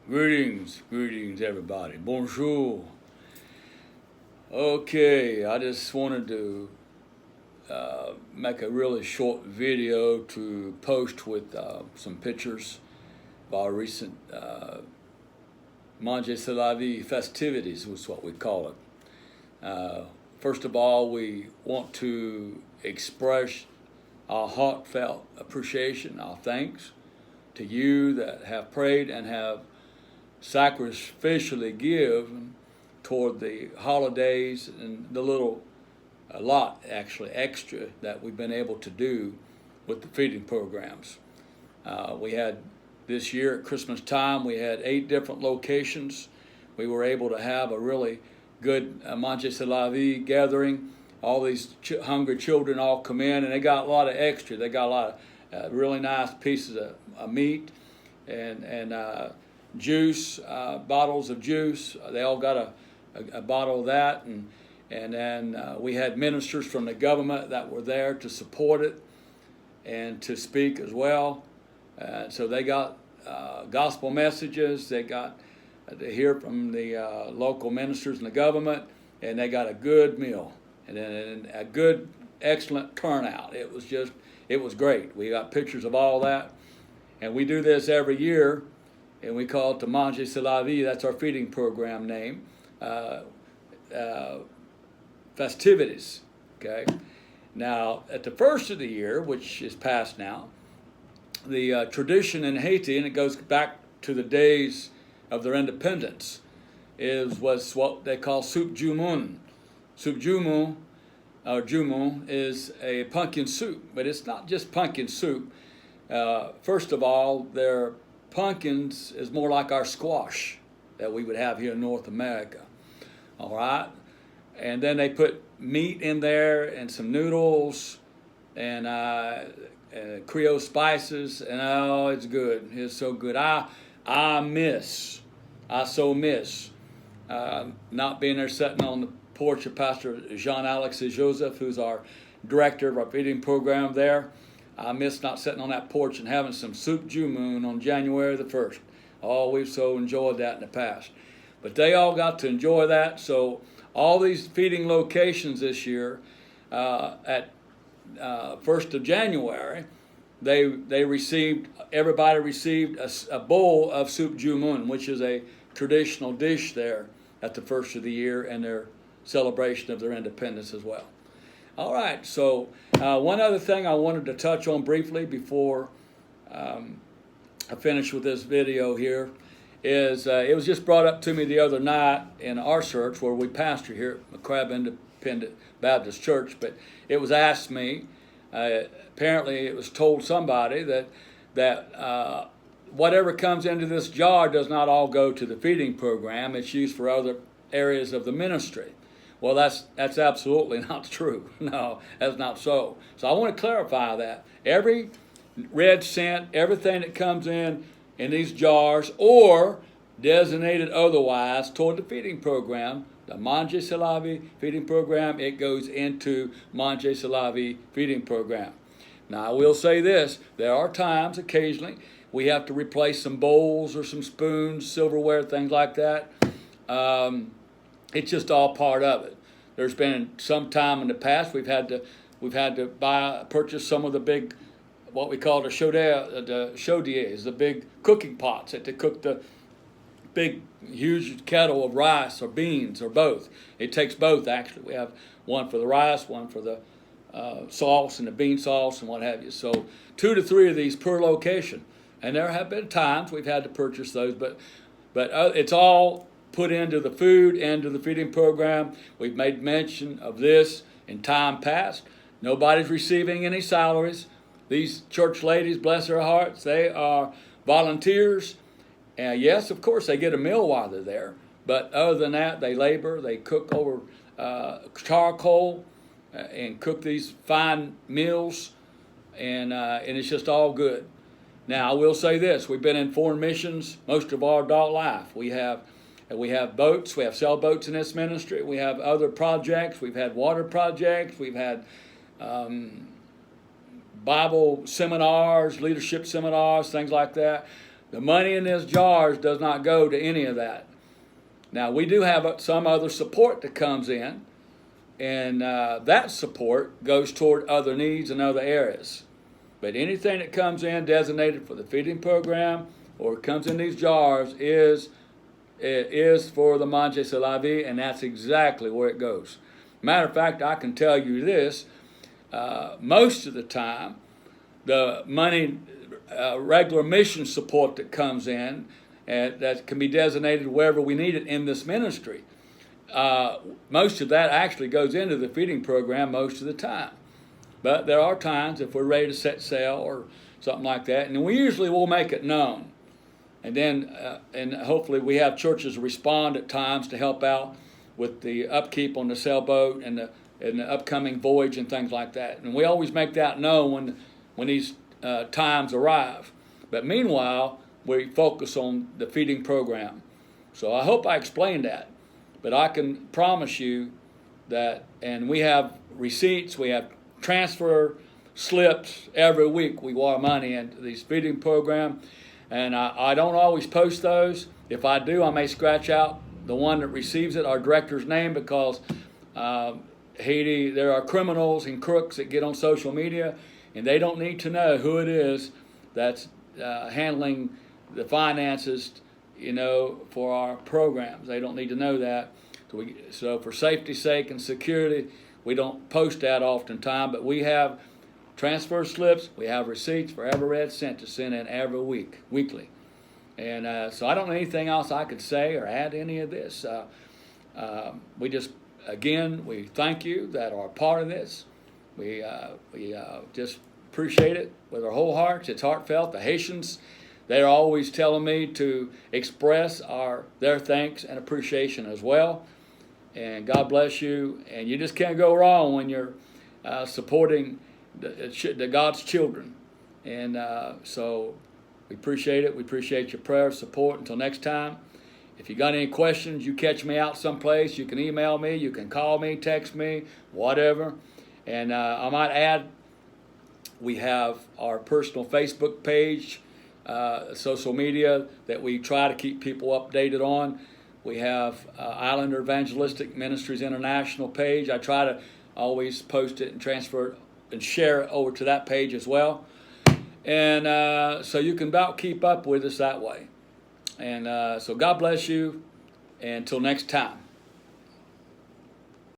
Greetings, everybody. Bonjour. Okay, I just wanted to make a really short video to post with some pictures of our recent Manje Lavi festivities, is what we call it. First of all, we want to express our heartfelt appreciation, our thanks to you that have prayed and have sacrificially given toward the holidays and a lot actually extra that we've been able to do with the feeding programs. We had this year at Christmas time, we had 8 different locations. We were able to have a really good Manje Lavi gathering. All these hungry children all come in, and they got a lot of extra. They got a lot of really nice pieces of meat and juice, bottles of juice. They all got a bottle of that, and then we had ministers from the government that were there to support it and to speak as well. So they got gospel messages. They got to hear from the local ministers and the government, and they got a good meal and a good, excellent turnout. It was great. We got pictures of all that, and we do this every year. And we call it the Manje Lavi. That's our feeding program name. Festivities. Okay. Now, at the first of the year, which is past now, the tradition in Haiti, and it goes back to the days of their independence, was what they call soup jumun. Soup jumun, or jumun, is a pumpkin soup, but it's not just pumpkin soup. First of all, their pumpkins is more like our squash that we would have here in North America. All right? And then they put meat in there and some noodles and Creole spices, and oh, it's good. It's so good. I so miss not being there sitting on the porch of Pastor Jean-Alex Joseph, who's our director of our feeding program there. I miss not sitting on that porch and having some soup jumun on January the 1st. Oh, we've so enjoyed that in the past. But they all got to enjoy that. So all these feeding locations this year, at 1st of January, everybody received a bowl of soup jumun, which is a traditional dish there at the first of the year and their celebration of their independence as well. All right, so one other thing I wanted to touch on briefly before I finish with this video here is it was just brought up to me the other night in our church where we pastor here at McCrabb Independent Baptist Church, but it was asked me, apparently it was told somebody that whatever comes into this jar does not all go to the feeding program. It's used for other areas of the ministry. Well, that's absolutely not true. No, that's not so. So I want to clarify that. Every red cent, everything that comes in these jars or designated otherwise toward the feeding program, the Manje Lavi feeding program, it goes into Manje Lavi feeding program. Now, I will say this. There are times, occasionally, we have to replace some bowls or some spoons, silverware, things like that. It's just all part of it. There's been some time in the past we've had to purchase some of the big, what we call the chaudiers, the big cooking pots that to cook the big, huge kettle of rice or beans or both. It takes both, actually. We have one for the rice, one for the sauce and the bean sauce and what have you. So 2 to 3 of these per location. And there have been times we've had to purchase those, but it's all put into the food and to the feeding program. We've made mention of this in time past. Nobody's receiving any salaries. These church ladies, bless their hearts, they are volunteers. And yes, of course, they get a meal while they're there. But other than that, they labor, they cook over charcoal and cook these fine meals. And it's just all good. Now, I will say this. We've been in foreign missions most of our adult life. We have boats. We have sailboats in this ministry. We have other projects. We've had water projects. We've had Bible seminars, leadership seminars, things like that. The money in these jars does not go to any of that. Now, we do have some other support that comes in, and that support goes toward other needs in other areas. But anything that comes in designated for the feeding program or comes in these jars is for the Manje Lavi, and that's exactly where it goes. Matter of fact, I can tell you this, most of the time, the money, regular mission support that comes in, that can be designated wherever we need it in this ministry, most of that actually goes into the feeding program most of the time. But there are times if we're ready to set sail or something like that, and we usually will make it known. And then, and hopefully we have churches respond at times to help out with the upkeep on the sailboat and the upcoming voyage and things like that. And we always make that known when these times arrive. But meanwhile, we focus on the feeding program. So I hope I explained that. But I can promise you that, and we have receipts, we have transfer slips every week. We wire money into these feeding program. And I don't always post those. If I do, I may scratch out the one that receives it, our director's name, because there are criminals and crooks that get on social media, and they don't need to know who it is that's handling the finances, for our programs. They don't need to know that. So for safety's sake and security, we don't post that oftentimes, but we have transfer slips, we have receipts for every red cent to send in every weekly. And so I don't know anything else I could say or add to any of this. We just, again, we thank you that are part of this. We just appreciate it with our whole hearts. It's heartfelt. The Haitians, they're always telling me to express their thanks and appreciation as well. And God bless you. And you just can't go wrong when you're supporting the God's children. And so we appreciate it. We appreciate your prayer, support. Until next time, if you got any questions, you catch me out someplace, you can email me, you can call me, text me, whatever. And I might add, we have our personal Facebook page, social media that we try to keep people updated on. We have Islander Evangelistic Ministries International page. I try to always post it and transfer it and share it over to that page as well. And so you can about keep up with us that way. And so God bless you. And until next time.